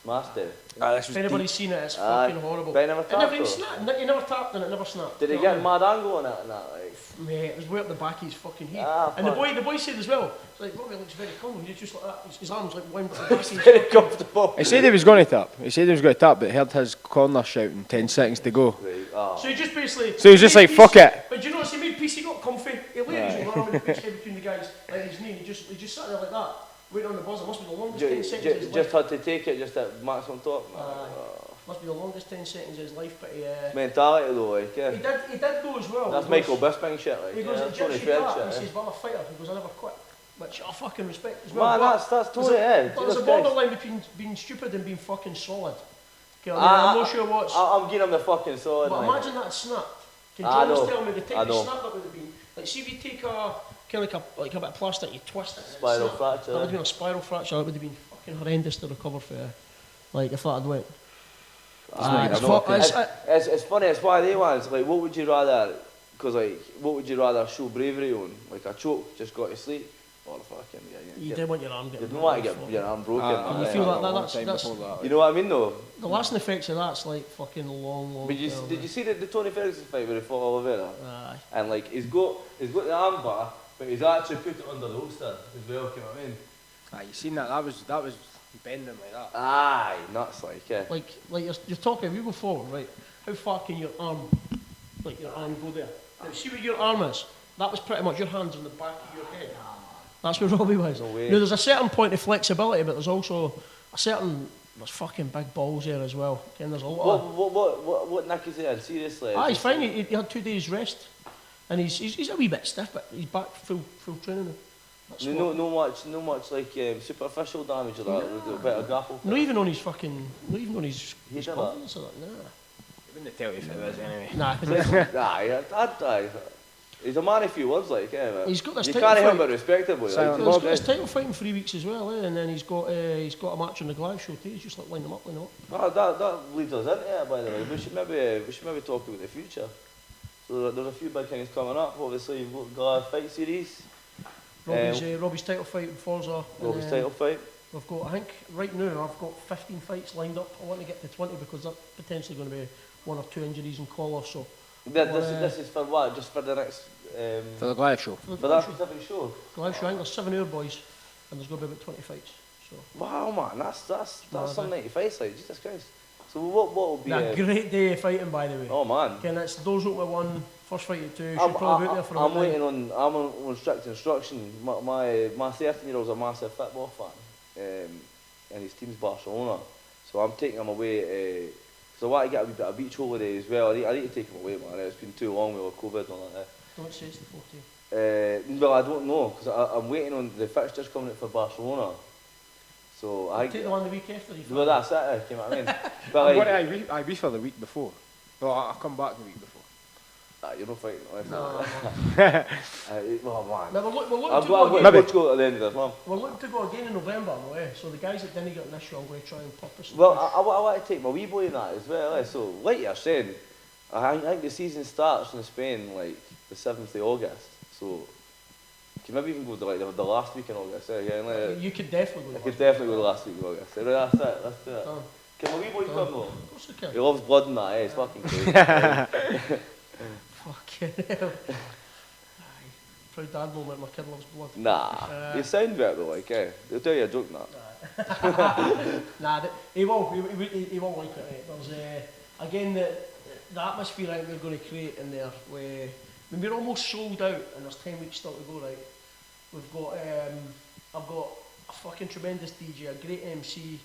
Master. If anybody's seen it, it's fucking horrible. But he never tapped He never tapped and it never snapped. Did he get mad angle on it and that? Like? Mate, it was way up the back of his fucking head. And fuck. the boy said as well, it's like, Robbie looks very comfortable. He's just like that. His arms like wound up the back of his Very comfortable. He said he was going to tap. But he heard his corner shouting 10 seconds to go. Right. So he just basically... So he was just like, fuck it. But do you notice he made PC got comfy? He laid his arm in the pitch between the guys, like his knee. He just sat there like that, waiting on the buzzer. Must be the longest 10 seconds of his life. Just had to take it just at maximum top. Must be the longest 10 seconds of his life, but he... Mentality though, like, yeah. He did go as well. That's Michael Bisping shit, like. He goes, yeah, at Tony Gypsy Fred Cat, shit. he says, well, I'm a fighter. He goes, I never quit. Which I fucking respect as well. Man, but that's totally it. But there's a borderline between being stupid and being fucking solid. Okay, I'm not sure what's... I'm giving him the fucking solid. But imagine that snapped. Can Jones tell me the time he snapped that would have been? Like, see if you take a kind of like a bit of plastic, you twist it. Spiral fracture. That would have been a spiral fracture. That would have been fucking horrendous to recover for. Like if that had went. It's funny. It's why they want. It's like, what would you rather? Because like, what would you rather show bravery on? Like a choke, just got to sleep, or the fucking You didn't want your arm getting. You don't want to get your arm broken. You feel that's you know what I mean though. The lasting effects of that's like fucking long. But did you see the Tony Ferguson fight where he fought Oliveira? Aye. And like he's got the arm bar, but he's actually put it under the holster as well. You know what I mean? Aye, you seen that? That was bending like that. Aye, nuts like yeah. Like you're talking. If you go forward, right? How far can your arm go there? Now, see where your arm is. That was pretty much your hands on the back of your head. That's where Robbie was. No way. Now, there's a certain point of flexibility, but there's also a certain... There's fucking big balls there as well. And there's a lot what Nick is there? Seriously? He's fine. He had 2 days rest. And he's a wee bit stiff, but he's back full training now. No much like superficial damage or that. With a bit of grapple. Not even on his confidence or that. Nah. He wouldn't tell you if it was anyway. Nah. He's a man of few words, like, yeah, man. He's got this you title can't help fight. but respect him, boy. He's got his title fight in 3 weeks as well, and then he's got a match on the Glasgow show too. He's just like line them up. Oh, that leads us into it, by the way. We should maybe talk about the future. So there's a few big things coming up. Obviously, you've got Gala Fight Series. Robbie's title fight in Forza. Robbie's title fight. We've got, I think, right now I've got 15 fights lined up. I want to get to 20 because that's potentially going to be 1 or 2 injuries and call-offs. So This is for what? Just for the next For the Goliath show. For for that specific show. Goliath show, I think there's 7 hour boys, and there's going to be about 20 fights. So. Wow, man, that's Mad, some eh? 90 fights, like, Jesus Christ. So what will be... A great day of fighting, by the way. Oh, man. Again, it's doors open at 1, first fight at 2. I'm, Should probably be out there for I'm about waiting on strict instruction. My 13-year-old's a massive football fan, and his team's Barcelona. So I'm taking him away, so I want to get a wee bit of beach holiday as well. I need to take him away, man. It's been too long with all COVID and all that. Don't say it's the 14th. Well, I don't know, because I'm waiting on the fixtures coming out for Barcelona. So I Take the one the week after you. well, that's it, you know what I mean? But I'm like, going to IB for the week before. Well, I'll come back the week before. you're not fighting. No. Well, man. Now, we're looking I'm to go going again. to go at the end of this month. We're looking to go again in November, no way. So the guys that didn't get this show, I'm going to try and purposely. Well, push. I want to take my wee boy in that as well. So, like you're saying, I think the season starts in Spain like the 7th of August. So, can maybe even go to like the last week in August. Yeah, like, You could definitely go. I could definitely go the last week in August. Right, that's it. Let's do it. Done. Can my wee boy come though? Of course you He can. loves blood and that. It's fucking crazy. Fucking hell. Aye. Proud dad moment, my kid loves blood. Nah, you sound better though. Like, they'll tell you a joke now. Nah, he will like it, right? There's, again, the atmosphere I think we're going to create in there, where, I mean, we're almost sold out and there's 10 weeks still to go, right? We've got, I've got a fucking tremendous DJ, a great MC,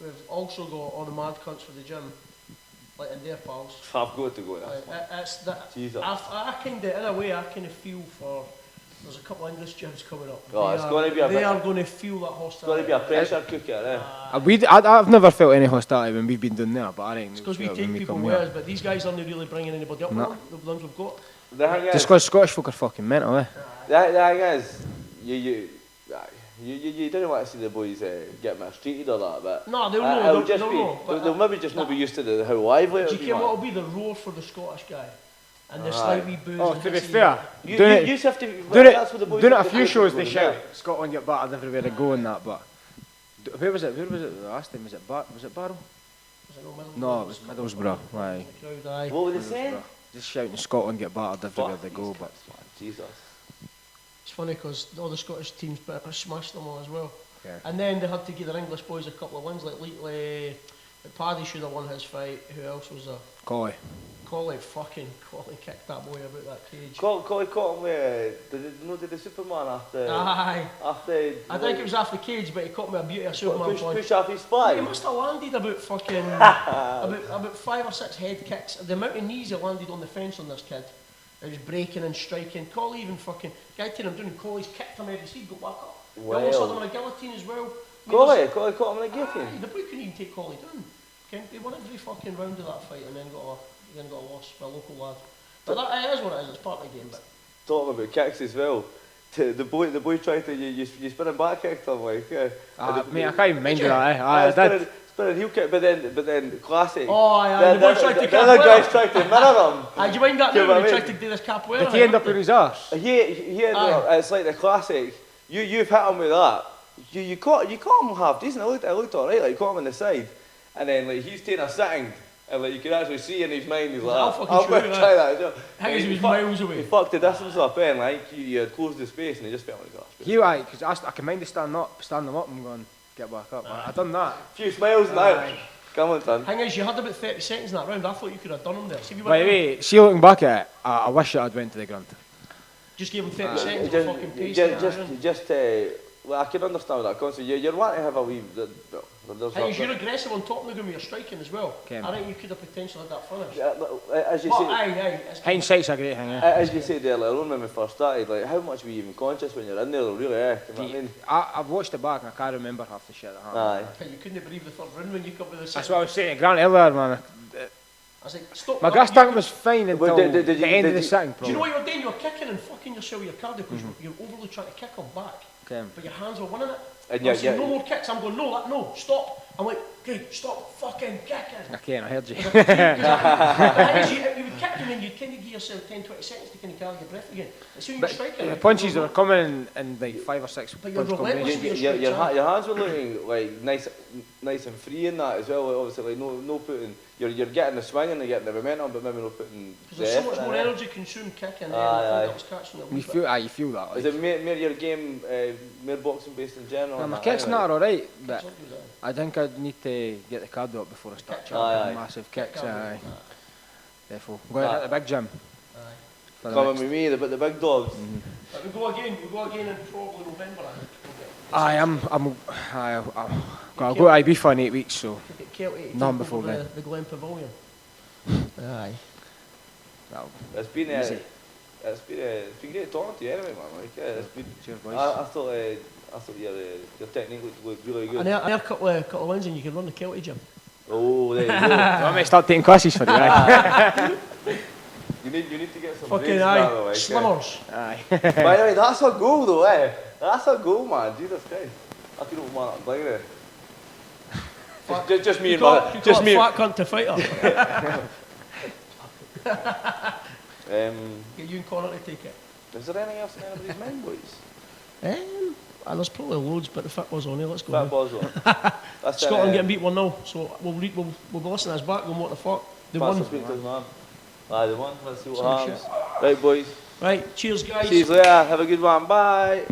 we've also got all the mad cunts for the gym, like in their pals. I've got to go now. It's that, Jesus. I kind of, in a way, I kind of feel for, there's a couple of English gyms coming up. Oh, it's gonna be a They bit- are going to feel that It's going hostility. to be a pressure cooker, I've never felt any hostility when we've been doing there, but I think It's because we when take people come with here. us, but these guys aren't really bringing anybody up No. with them, the ones we've got. The thing Just is, because Scottish folk are fucking mental, eh? the thing is, you don't want to see the boys get mistreated or that, but No, they'll it'll know, just they'll be, know. But, they'll maybe just not be used to how lively do it'll you be, care what will man. be the roar for the Scottish guy? And the Aye. slight wee boos Oh, and to be hissy. fair, You doing it, just have to, doing that's what the boys doing it have a to few do shows to they go shout, there. Scotland get battered everywhere they go and that, but where was it the last time? Was it Barrow? Was it no Middlesbrough? No, it was Middlesbrough, right. The crowd, aye. What were they saying? Just shouting Scotland get battered everywhere Fuck they go, these but cunts, man. Jesus. It's funny because all the Scottish teams smashed them all as well. yeah. And then they had to give their English boys a couple of wins, like Leatley, like Paddy should have won his fight. Who else was there? Collie. Collie kicked that boy about that cage. Collie caught him with, did the Superman after, Aye. after... I think it was after the cage, but he caught me a beauty of Superman punch. Push off his He spine. must have landed about fucking about 5 or 6 head kicks. The amount of knees he landed on the fence on this kid. He was breaking and striking. Collie even fucking guy taking him down and Collie's kicked him out of his head, got back up. He almost had him on a guillotine as well. I mean, Collie caught him in a aye, guillotine. the boy couldn't even take Collie down. He won every fucking round of that fight and then got a loss by a local lad. But that it is what it is, it's part of the game. But Talking about kicks as well. The boy tried to, you spinning back kicked him, like, yeah. Mate, I can't even mind Did you you? that, eh? Aye, I did. Spinning heel kick, but then classic. oh aye, the boy tried to The kick other guys him. tried to mirror him. Aye, do you mind that Do you now know when what he I tried mean? to do this capoeira? Did he end up in his arse? He had, Aye. it's like the classic. You've hit him with that. You caught him half decent. I looked alright. Like, you caught him on the side, and then like he's taking a sitting, and like you can actually see in his mind, he's like, I'll fucking I'm shoot going you, to try that. as well. I think he was fuck- miles He away. fucked the distance up, and like you had closed the space, and he just fell on his arse. He, aye, because I can mind to stand them up and going, get back up. I done that. Few smiles now. Aye. Come on, son. Thing is, you had about 30 seconds in that round. I thought you could have done him there. See if you By the went way, see looking back at it, I wish that I'd went to the grunt. just give him 30 seconds of fucking pace. Well, I can understand that concept. You're wanting to have a wee. Hey, you're aggressive on top of him when you're striking as well. Okay. I think you could have potentially had that finish. As you But say, aye, it's Hindsight's a great thing, eh? as you said earlier on when we first started, like how much were you even conscious when you're in there? Really, you know what I mean? I've watched it back and I can't remember half the shit that happened. Aye. You couldn't believe the third round when you come with the That's what I was saying to Grant earlier, man. I was like, stop. My that. gas tank was fine until Well, did you- the end of did the you- sitting, Do you know probably. what you're doing? You're kicking and fucking yourself with your cardio because you're overly trying to kick him back. Okay. But your hands were winning it. And I'm yeah, saying, yeah. no more kicks. I'm going, no, stop. I'm like, okay, stop fucking kicking. I heard you. Because you would kick him and you'd kind of give yourself 10, 20 seconds to kind of catch your breath again. As soon as you But strike the it, punches were coming in like 5 or 6 But you're punch relentless. combinations. Your hands were looking like nice and free in that as well. Like, obviously, like no putting. You're getting the swing and you're getting the momentum, but maybe not putting. because there's so much effort more in it. energy consumed kicking there. Aye, I aye. think I was catching it a You wee feel, you feel that. Is Like. it more your game, more boxing based in general? Now, and my that, kicks anyway? not alright, bit. but Something like I think I'd need to get the cardio up before I start Kick chucking cardio. Aye. massive kicks. that. Aye, therefore. I'm going to hit the big gym. Aye. For the Coming next. with me, the big dogs. But we go again in probably November, I think. Aye, I'll go to Ibiza in 8 weeks, so To get Kelty to None take before over then. the Glen Pavilion. Aye. that'll It's been Easy. it's been great talking to you anyway, man. Like, it's been. cheers, boys. I thought your technique looked really good. And there are a couple of wins and you can run the Kelty gym. Oh, there you go. You want me to start taking classes for you? Aye. You need to get some Fucking brains aye. now, though, like, Slimmers. Aye. By the way, that's a goal though, eh? That's a goal, man. Jesus Christ. I could open one up like that. Just me You and call, my you just call me. it fat cunt to fighter. Get you and Connor to take it. Is there anything else in anybody's mind, boys? There's probably loads, but the fit was on here. Let's go. Fat now. balls on. That's Scotland getting beat 1-0, so we'll be listening to this back going, what the fuck? They won. Aye, they won. Let's see what Some happens. Right, boys. Right, cheers guys. See you later. Have a good one. Bye.